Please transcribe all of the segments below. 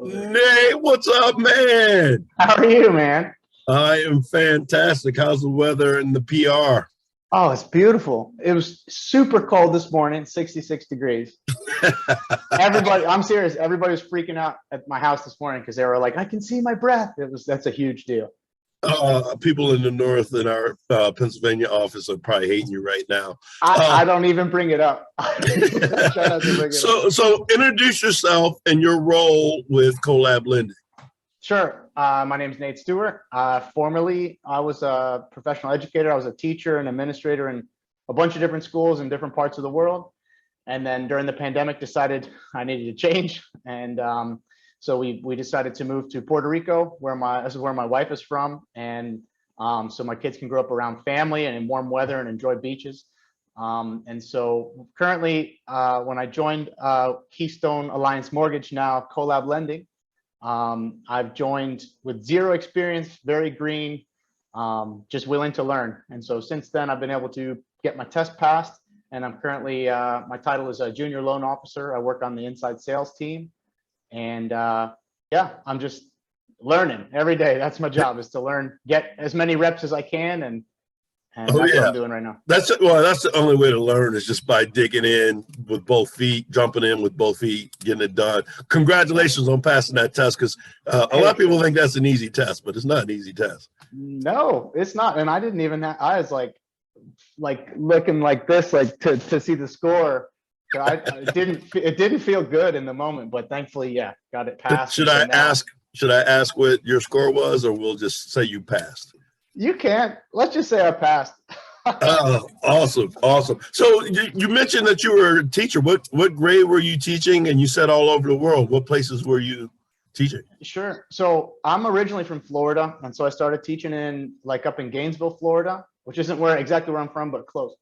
Nate, what's up, man? How are you, man? I am fantastic. How's the weather in the PR? Oh, it's beautiful. It was super cold this morning, 66 degrees. Everybody, I'm serious, everybody was freaking out at my house this morning because they were like, I can see my breath. That's a huge deal. People in the north in our Pennsylvania office are probably hating you right now. I don't even bring it up. I try not to bring it up. So introduce yourself and your role with Collab Lending. Sure. My name is Nate Stewart. Formerly, I was a professional educator. I was a teacher and administrator in a bunch of different schools in different parts of the world. And then during the pandemic, decided I needed to change. And so we decided to move to Puerto Rico, this is where my wife is from. And so my kids can grow up around family and in warm weather and enjoy beaches. And so currently, when I joined Keystone Alliance Mortgage, now Collab Lending, I've joined with zero experience, very green, just willing to learn. And so since then, I've been able to get my test passed. And I'm currently, my title is a junior loan officer. I work on the inside sales team. And yeah, I'm just learning every day. That's my job, is to learn, get as many reps as I can. And that's what I'm doing right now. That's the only way to learn, is just by digging in with both feet, jumping in with both feet, getting it done. Congratulations on passing that test, because a lot of people think that's an easy test, but it's not an easy test. No, it's not. And I didn't even have, I was like looking like this, like to see the score. It didn't feel good in the moment, but thankfully, yeah, got it passed. Should I ask what your score was, or we'll just say you passed? You can't. Let's just say I passed. Oh, awesome. So you mentioned that you were a teacher. What grade were you teaching? And you said all over the world. What places were you teaching? Sure. So I'm originally from Florida, and so I started teaching up in Gainesville, Florida, which isn't exactly where I'm from, but close.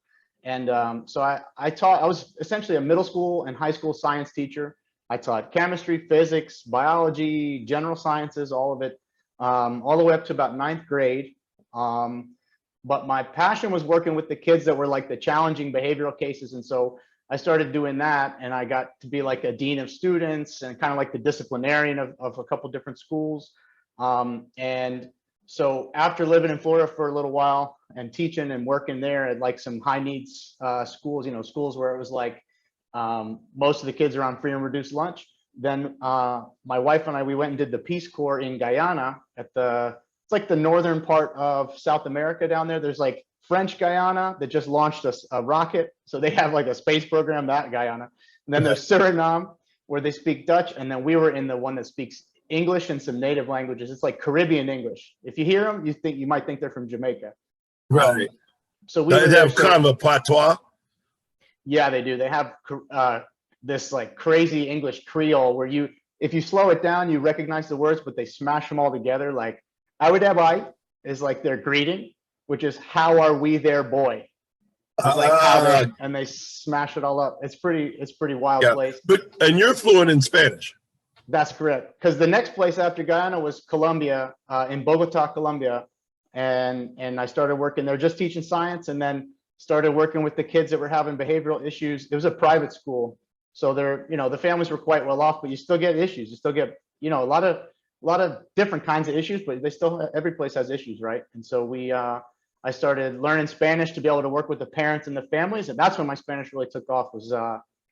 And so I taught. I was essentially a middle school and high school science teacher. I taught chemistry, physics, biology, general sciences, all of it, all the way up to about ninth grade. But my passion was working with the kids that were like the challenging behavioral cases. And so I started doing that, and I got to be like a dean of students and kind of like the disciplinarian of a couple different schools. And so after living in Florida for a little while and teaching and working there at like some high needs schools, schools where it was like most of the kids are on free and reduced lunch. Then my wife and I, we went and did the Peace Corps in Guyana it's like the northern part of South America down there. There's like French Guyana that just launched a rocket. So they have like a space program, that Guyana. And then there's Suriname, where they speak Dutch. And then we were in the one that speaks English and some native languages. It's like Caribbean English. If you hear them, you might think they're from Jamaica. Right. So they have kind of a patois. Yeah, they do. They have this like crazy English Creole where if you slow it down, you recognize the words, but they smash them all together. Like, Awadai is like their greeting, which is "How are we there, boy?" It's like and they smash it all up. It's pretty wild place. And you're fluent in Spanish. That's correct. Because the next place after Guyana was Colombia, in Bogota, Colombia, and I started working there, just teaching science, and then started working with the kids that were having behavioral issues. It was a private school, so the families were quite well off, but you still get issues. You still get a lot of different kinds of issues, but every place has issues, right? And so I started learning Spanish to be able to work with the parents and the families, and that's when my Spanish really took off, was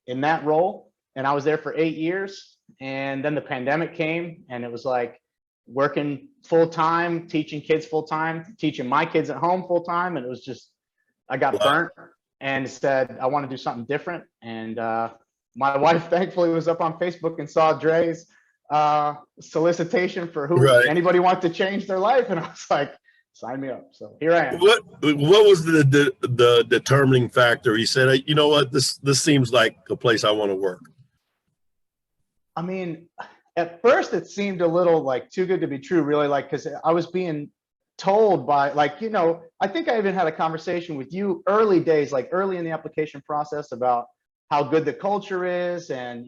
in that role. And I was there for 8 years, and then the pandemic came, and it was like working full time, teaching kids full time, teaching my kids at home full time, and it was just, I got burnt and said I want to do something different. And my wife thankfully was up on Facebook and saw Dre's solicitation for anybody wants to change their life, and I was like, sign me up. So here I am. What was the determining factor? He said, you know what, this seems like a place I want to work. I mean, at first it seemed a little like too good to be true, really, like, because I was being told by I think I even had a conversation with you early days, like early in the application process, about how good the culture is, and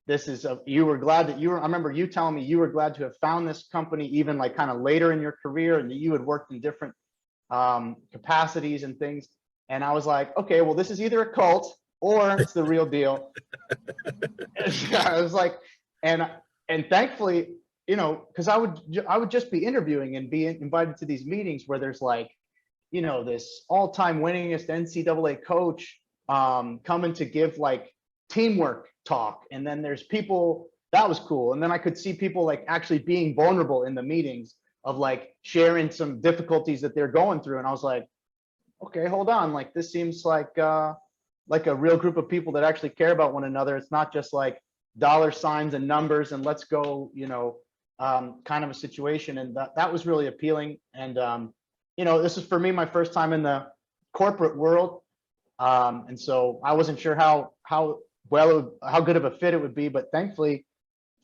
this is you were glad that I remember you telling me you were glad to have found this company even like kind of later in your career, and that you had worked in different capacities and things. And I was like, okay, well, this is either a cult or it's the real deal. I was like, and and thankfully, you know, because I would just be interviewing and be invited to these meetings where there's like, you know, this all-time winningest NCAA coach coming to give like teamwork talk, and then there's people that was cool, and then I could see people like actually being vulnerable in the meetings of like sharing some difficulties that they're going through, and I was like, okay, hold on, like this seems like a real group of people that actually care about one another. It's not just like dollar signs and numbers and let's go, you know, kind of a situation, and that was really appealing. And you know, this is for me my first time in the corporate world, and so I wasn't sure how good of a fit it would be, but thankfully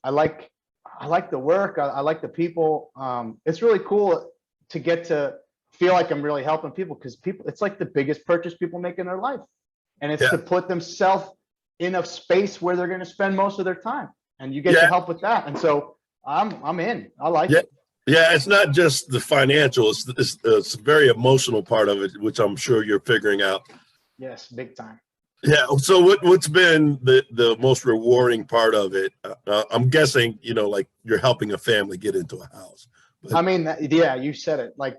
I like the work. I like the people. It's really cool to get to feel like I'm really helping people, because people, it's like the biggest purchase people make in their life, and it's to put themselves in a space where they're going to spend most of their time, and you get to help with that. And so I'm in. I like it. Yeah, it's not just the financial; it's a very emotional part of it, which I'm sure you're figuring out. Yes, big time. Yeah. So what's been the most rewarding part of it? I'm guessing, you know, like you're helping a family get into a house. But, I mean, yeah, you said it. Like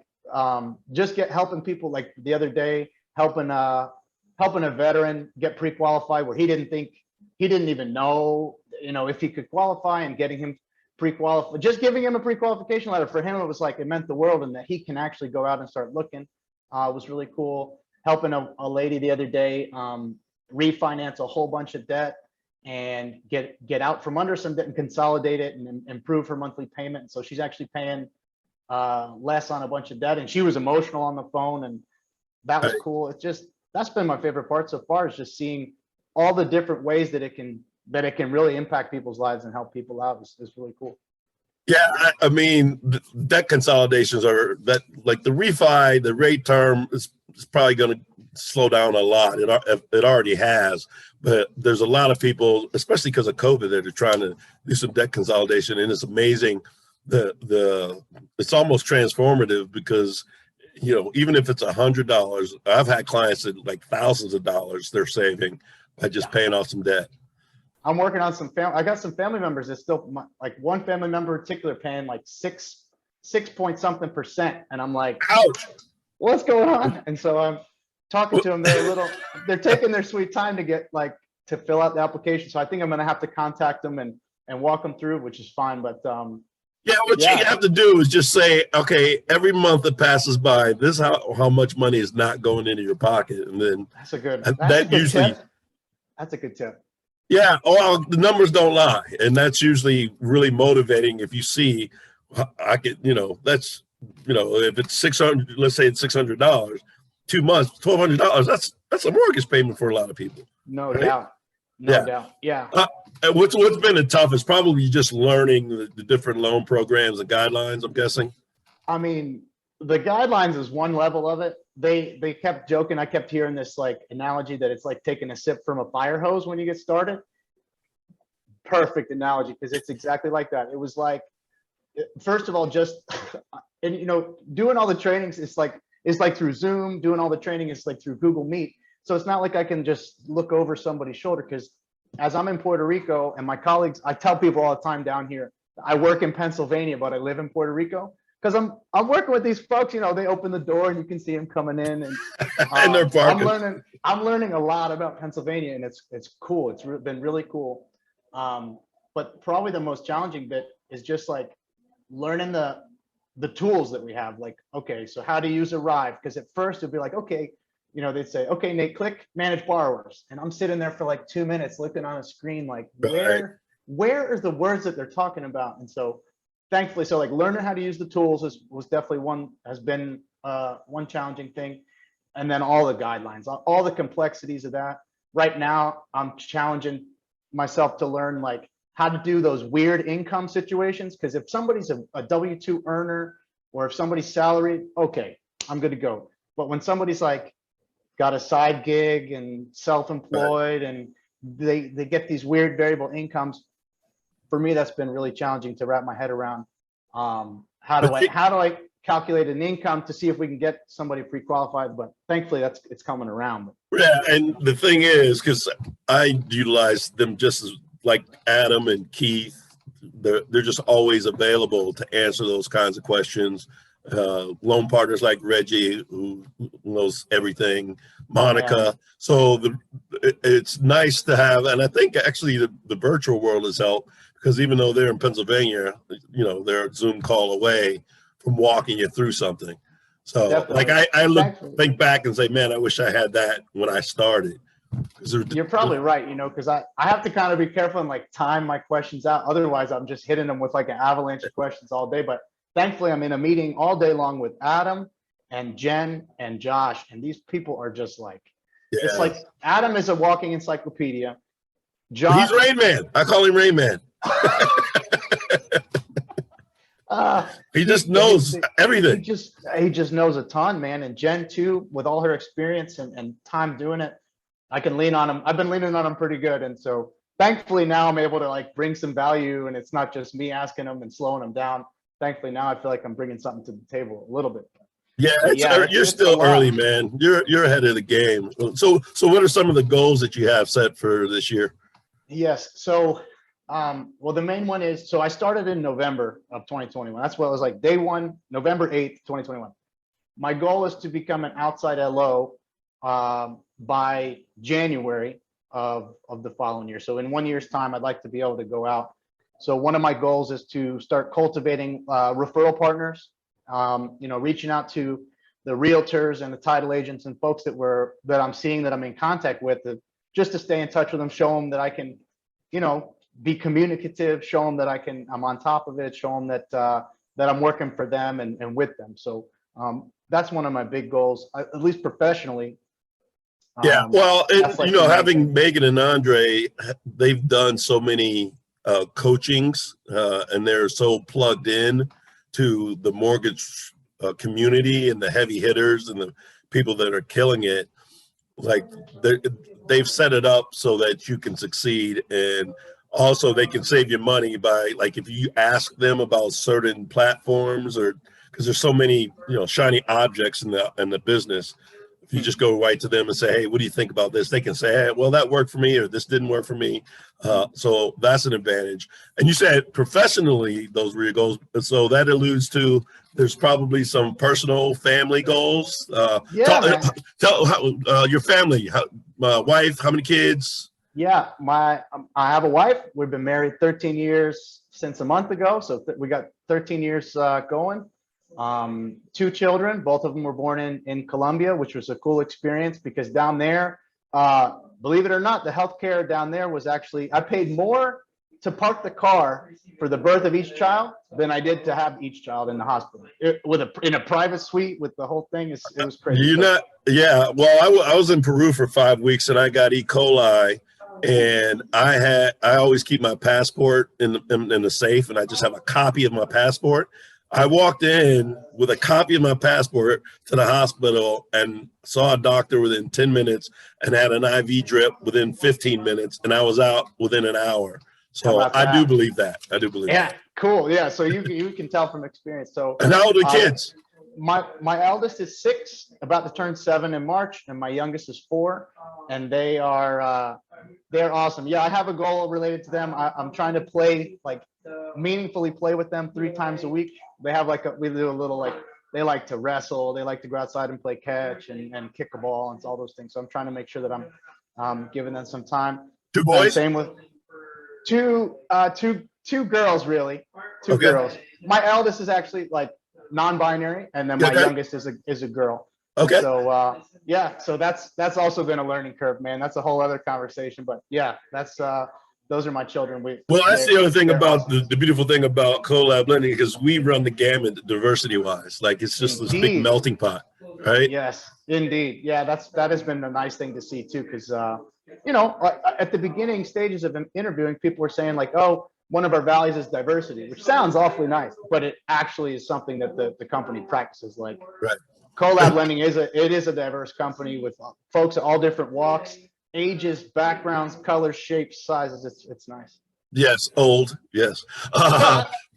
just helping people. Like the other day, helping a veteran get pre-qualified where he didn't even know, you know, if he could qualify, and getting him pre-qualified, just giving him a pre-qualification letter. For him, it was like, it meant the world, and that he can actually go out and start looking was really cool. Helping a lady the other day refinance a whole bunch of debt and get out from under some debt and consolidate it and improve her monthly payment. So she's actually paying less on a bunch of debt, and she was emotional on the phone, and that was cool. It's just, that's been my favorite part so far, is just seeing all the different ways that it can really impact people's lives and help people out is really cool. yeah, I mean, debt consolidations are that, like the refi, the rate term is probably going to slow down a lot. It already has, but there's a lot of people, especially because of COVID, that are trying to do some debt consolidation, and it's amazing. It's almost transformative, because, you know, even if it's $100, I've had clients that like thousands of dollars they're saving by just paying off some debt. I'm working on some I got some family members that still, like one family member in particular, paying like 6 point something %. And I'm like, ouch, what's going on? And so I'm talking to them. They're taking their sweet time to fill out the application. So I think I'm going to have to contact them and walk them through, which is fine. But you have to do is just say, okay, every month that passes by, this is how much money is not going into your pocket. And then that's a good tip. That's a good tip. Yeah. Well, the numbers don't lie. And that's usually really motivating. If you see, I could, you know, that's, you know, if it's 600, let's say it's $600, 2 months, $1,200, that's a mortgage payment for a lot of people. No doubt. No doubt. Yeah. What's been the toughest? Probably just learning the different loan programs and guidelines, I'm guessing. I mean, the guidelines is one level of it. They kept joking. I kept hearing this like analogy that it's like taking a sip from a fire hose when you get started. Perfect analogy, because it's exactly like that. It was like, first of all, just, and you know, doing all the trainings, it's like through Zoom. Doing all the training is like through Google Meet. So it's not like I can just look over somebody's shoulder, because as I'm in Puerto Rico and my colleagues, I tell people all the time down here, I work in Pennsylvania, but I live in Puerto Rico. Because I'm working with these folks, you know, they open the door and you can see them coming in, and, and they're parking. I'm learning a lot about Pennsylvania, and it's cool. It's been really cool. But probably the most challenging bit is just like learning the tools that we have. Like, okay, so how to use Arrive? Because at first it'd be like, okay, you know, they'd say, okay, Nate, click manage borrowers, and I'm sitting there for like 2 minutes looking on a screen, like where are the words that they're talking about? And so thankfully, so like learning how to use the tools was definitely one challenging thing. And then all the guidelines, all the complexities of that. Right now, I'm challenging myself to learn like how to do those weird income situations. Because if somebody's a W-2 earner, or if somebody's salaried, okay, I'm good to go. But when somebody's like got a side gig and self-employed, and they get these weird variable incomes, for me, that's been really challenging to wrap my head around. How do I calculate an income to see if we can get somebody pre-qualified? But thankfully, it's coming around. Yeah, and the thing is, because I utilize them just as like Adam and Keith, they're just always available to answer those kinds of questions. Loan partners like Reggie, who knows everything, Monica. So it's nice to have, and I think actually the virtual world has helped, because even though they're in Pennsylvania, they're a Zoom call away from walking you through something. So Definitely. like I think back and say, man, I wish I had that when I started. You're probably right, because I have to kind of be careful and like time my questions out. Otherwise, I'm just hitting them with like an avalanche of questions all day. But thankfully, I'm in a meeting all day long with Adam and Jen and Josh. And these people are just like, it's like Adam is a walking encyclopedia. Josh, he's Rain Man. I call him Rain Man. He just knows everything. He just knows a ton, man. And Jen too, with all her experience and time doing it, I can lean on him. I've been leaning on him pretty good. And so thankfully now I'm able to like bring some value, and it's not just me asking him and slowing him down. Thankfully now I feel like I'm bringing something to the table a little bit. Yeah, you're still early, man. You're ahead of the game. So what are some of the goals that you have set for this year? Yes. So, well, the main one is, so I started in November of 2021. That's what it was like, day one, November 8th, 2021. My goal is to become an outside LO by January of the following year. So in 1 year's time, I'd like to be able to go out. So one of my goals is to start cultivating referral partners, reaching out to the realtors and the title agents and folks that I'm seeing, that I'm in contact with, just to stay in touch with them, show them that I can, be communicative, show them that I'm on top of it, show them that I'm working for them and with them. So that's one of my big goals, at least professionally. Yeah, well, having Megan and Andre, they've done so many coachings, and they're so plugged in to the mortgage community and the heavy hitters and the people that are killing it. Like they've set it up so that you can succeed, and also they can save you money by, like, if you ask them about certain platforms, or because there's so many shiny objects in the business. If you just go right to them and say, hey, what do you think about this? They can say, hey, well, that worked for me, or this didn't work for me. So that's an advantage. And you said professionally, those were your goals. So that alludes to there's probably some personal family goals. Tell your family, my wife, how many kids? Yeah, I have a wife. We've been married 13 years since a month ago. So we got 13 years going. 2 children, both of them were born in Colombia, which was a cool experience, because down there, believe it or not, the healthcare down there was actually, I paid more to park the car for the birth of each child than I did to have each child in the hospital in a private suite with the whole thing. It was crazy. Well, I was in Peru for 5 weeks, and I got E. coli, and I always keep my passport in the safe, and I just have a copy of my passport. I walked in with a copy of my passport to the hospital and saw a doctor within 10 minutes and had an IV drip within 15 minutes, and I was out within an hour. So I do believe that. Yeah, cool. Yeah, so you can tell from experience. So, and how old are the kids? My eldest is 6, about to turn 7 in March, and my youngest is 4, and they're awesome. Yeah, I have a goal related to them. I'm trying to meaningfully play with them 3 times a week. They have we do a little, they like to wrestle, they like to go outside and play catch and kick a ball and all those things. So I'm trying to make sure that I'm giving them some time. 2 boys? And same with two girls, really. 2 girls. My eldest is actually non-binary, and then my youngest is a girl. Okay. So so that's also been a learning curve, man. That's a whole other conversation. But yeah, that's those are my children. That's the other thing about awesome. the beautiful thing about collab lending, because we run the gamut diversity wise. It's just this big melting pot, right? Yes, indeed. Yeah, that has been a nice thing to see too, because at the beginning stages of interviewing, people were saying oh, one of our values is diversity, which sounds awfully nice, but it actually is something that the company practices. Right. Collab lending is a diverse company with folks at all different walks, ages, backgrounds, colors, shapes, sizes. It's nice. Yes, old. Yes.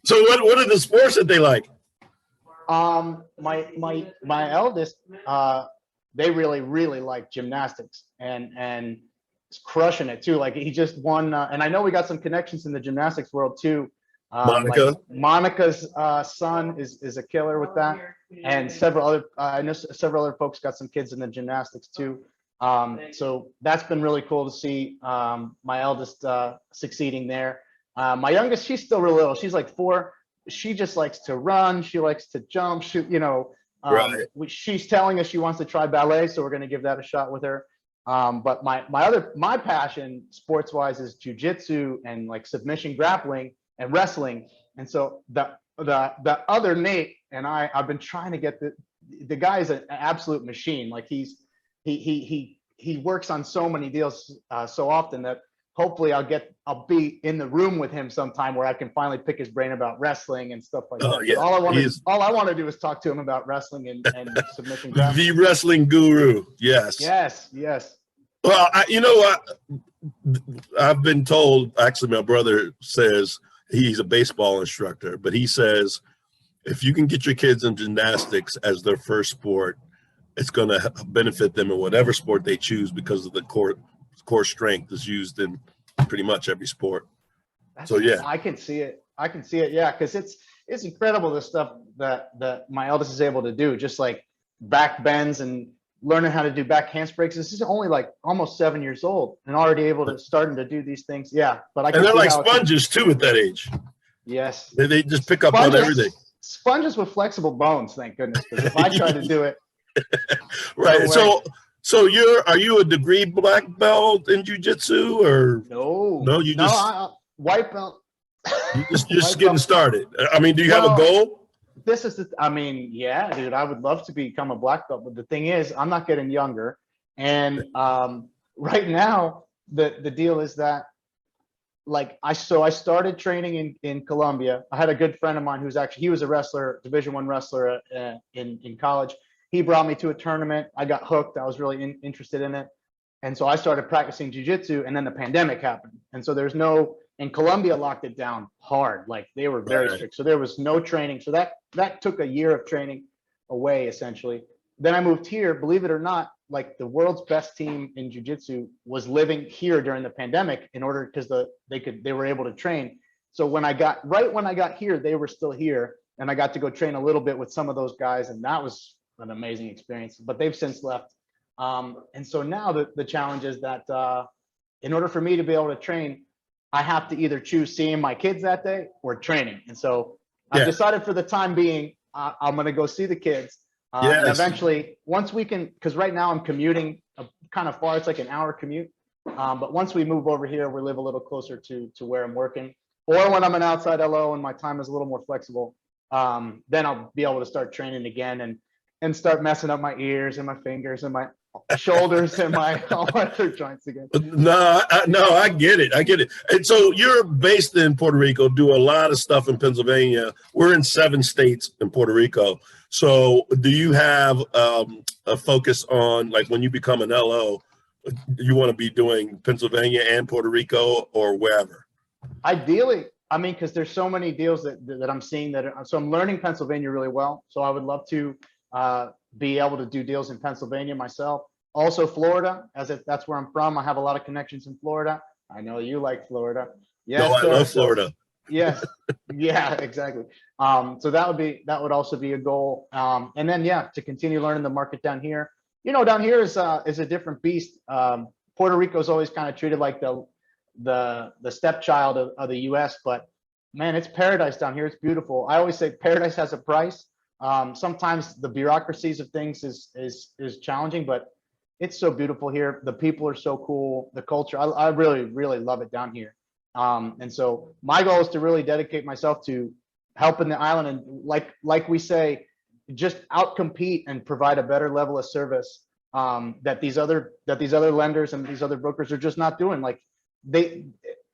So what are the sports that they like? My eldest, they really like gymnastics, and is crushing it too. He just won, and I know we got some connections in the gymnastics world too. Like Monica. Monica's son is a killer with that, and several other I know several other folks got some kids in the gymnastics too. So that's been really cool to see my eldest succeeding there. My youngest, she's still real little. She's like 4. She just likes to run. She likes to jump. She, Right. she's telling us she wants to try ballet, so we're going to give that a shot with her. But my passion sports wise is jujitsu and like submission grappling and wrestling. And so the other Nate and I've been trying to get the guy is an absolute machine. Like he works on so many deals so often that hopefully I'll be in the room with him sometime where I can finally pick his brain about wrestling and stuff like that. Yeah. All I want to do is talk to him about wrestling and submission grappling. The wrestling guru. Yes. Yes. Well, you know what? I've been told, actually, my brother says he's a baseball instructor, but he says if you can get your kids in gymnastics as their first sport, it's going to benefit them in whatever sport they choose because of the core strength is used in pretty much every sport. So yeah, I can see it. Yeah, because it's incredible the stuff that my eldest is able to do, just like back bends and learning how to do back handsprings. This is only like almost 7 years old and already starting to do these things. Yeah, but I can and they're see like how sponges too at that age. Yes, They just pick up on everything. Sponges with flexible bones, thank goodness. Because if I try to do it, right. No So are you a degree black belt in jiu-jitsu or no? You just white belt. you're just getting started. I mean, do you have a goal? This is yeah, dude, I would love to become a black belt, but the thing is, I'm not getting younger. And right now, the deal is that, like, I started training in Colombia. I had a good friend of mine he was a wrestler, Division I wrestler in college. He brought me to a tournament. I got hooked. I was really interested in it. And so I started practicing jiu-jitsu, and then the pandemic happened. And so and Colombia locked it down hard. Like, they were very strict. So there was no training. So that took a year of training away, essentially. Then I moved here. Believe it or not, like, the world's best team in jiu-jitsu was living here during the pandemic because they were able to train. So when I got here, they were still here, and I got to go train a little bit with some of those guys, and that was an amazing experience. But they've since left. And so now the challenge is that in order for me to be able to train, I have to either choose seeing my kids that day or training. And so I've decided for the time being, I'm going to go see the kids. And eventually, once we can, because right now I'm commuting kind of far, it's like an hour commute. But once we move over here, we live a little closer to where I'm working. Or when I'm an outside LO and my time is a little more flexible, then I'll be able to start training again and start messing up my ears and my fingers and my shoulders and all my other joints again. No, I get it. And so you're based in Puerto Rico, do a lot of stuff in Pennsylvania. We're in 7 states in Puerto Rico. So do you have a focus on, like, when you become an LO, you want to be doing Pennsylvania and Puerto Rico or wherever? Ideally, I mean, because there's so many deals that I'm seeing so I'm learning Pennsylvania really well. So I would love to be able to do deals in Pennsylvania myself. Also Florida, that's where I'm from. I have a lot of connections in Florida. I know you like Florida. Yes, I love Florida. Yes, yeah, exactly. So that would also be a goal. And then to continue learning the market down here. Down here is a different beast. Puerto Rico is always kind of treated like the stepchild of the U.S., but man, it's paradise down here. It's beautiful. I always say paradise has a price. Sometimes the bureaucracies of things is challenging, but it's so beautiful here. The people are so cool. The culture, I really, really love it down here. And so my goal is to really dedicate myself to helping the island and like we say, just outcompete and provide a better level of service that these other lenders and these other brokers are just not doing. Like,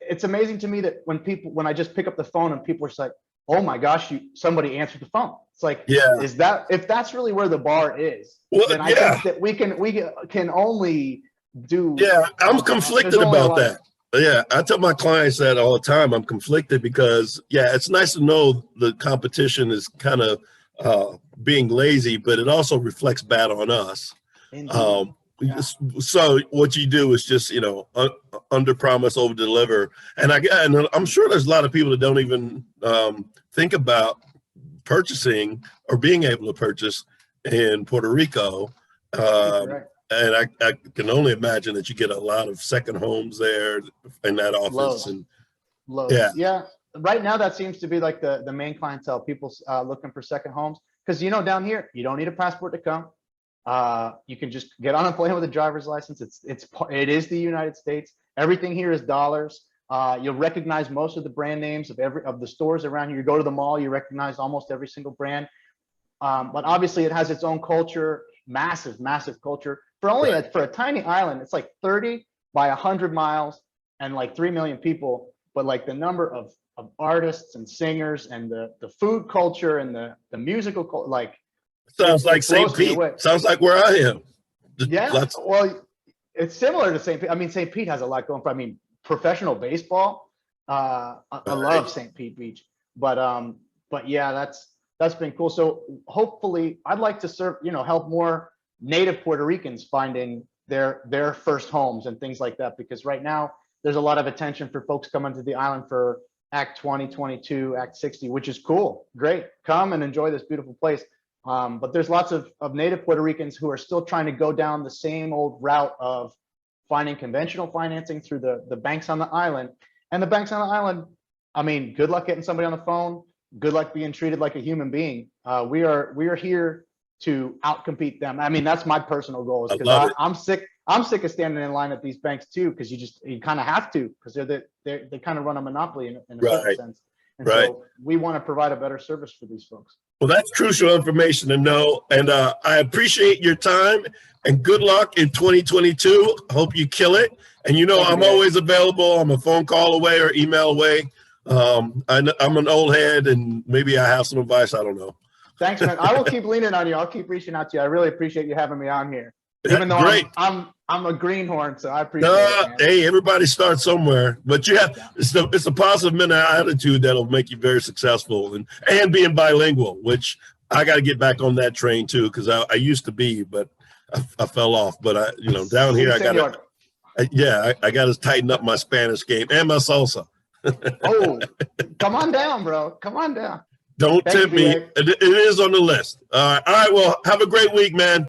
it's amazing to me that when I just pick up the phone and people are just like, oh my gosh, somebody answered the phone. It's like, if that's really where the bar is, then I think that we can only do. Yeah, I'm conflicted about that. Yeah, I tell my clients that all the time. I'm conflicted because it's nice to know the competition is kind of being lazy, but it also reflects bad on us. Yeah. So what you do is just, under promise, over deliver. And I'm sure there's a lot of people that don't even think about purchasing or being able to purchase in Puerto Rico. Right. And I can only imagine that you get a lot of second homes there in that office. Loads. And Loads. Yeah. Right now, that seems to be like the main clientele, people looking for second homes. Because, down here, you don't need a passport to come. You can just get on a plane with a driver's license. It is the United States. Everything here is dollars. You'll recognize most of the brand names of the stores around here. You go to the mall, you recognize almost every single brand. But obviously, it has its own culture, massive culture. For a tiny island, it's like 30 by 100 miles and like 3 million people. But like the number of artists and singers and the food culture and the musical culture, like sounds like St. Pete. Sounds like where I am. Yeah. Well, it's similar to St. Pete. I mean, St. Pete has a lot going for. I mean, professional baseball. I love St. Pete Beach, but yeah, that's been cool. So hopefully, I'd like to help more native Puerto Ricans finding their first homes and things like that, because right now there's a lot of attention for folks coming to the island for Act 20, 22, Act 60, which is cool. Great. Come and enjoy this beautiful place. But there's lots of native Puerto Ricans who are still trying to go down the same old route of finding conventional financing through the banks on the island. And the banks on the island, I mean, good luck getting somebody on the phone. Good luck being treated like a human being. We are here to outcompete them. I mean, that's my personal goal, because I'm sick of standing in line at these banks too, because you kind of have to, because they kind of run a monopoly in a certain sense. And so we want to provide a better service for these folks. Well, that's crucial information to know. And I appreciate your time, and good luck in 2022. Hope you kill it. And I'm always available. I'm a phone call away or email away. I'm an old head, and maybe I have some advice. I don't know. Thanks, man. I will keep leaning on you. I'll keep reaching out to you. I really appreciate you having me on here. Even though I'm a greenhorn, so I appreciate it, man. Hey, everybody starts somewhere, but it's a positive mental attitude that'll make you very successful, and being bilingual, which I got to get back on that train too, because I used to be, but I fell off. But down here I got to tighten up my Spanish game and my salsa. Oh, come on down, bro. Come on down. Don't tempt me. It is on the list. All right. Well, have a great week, man.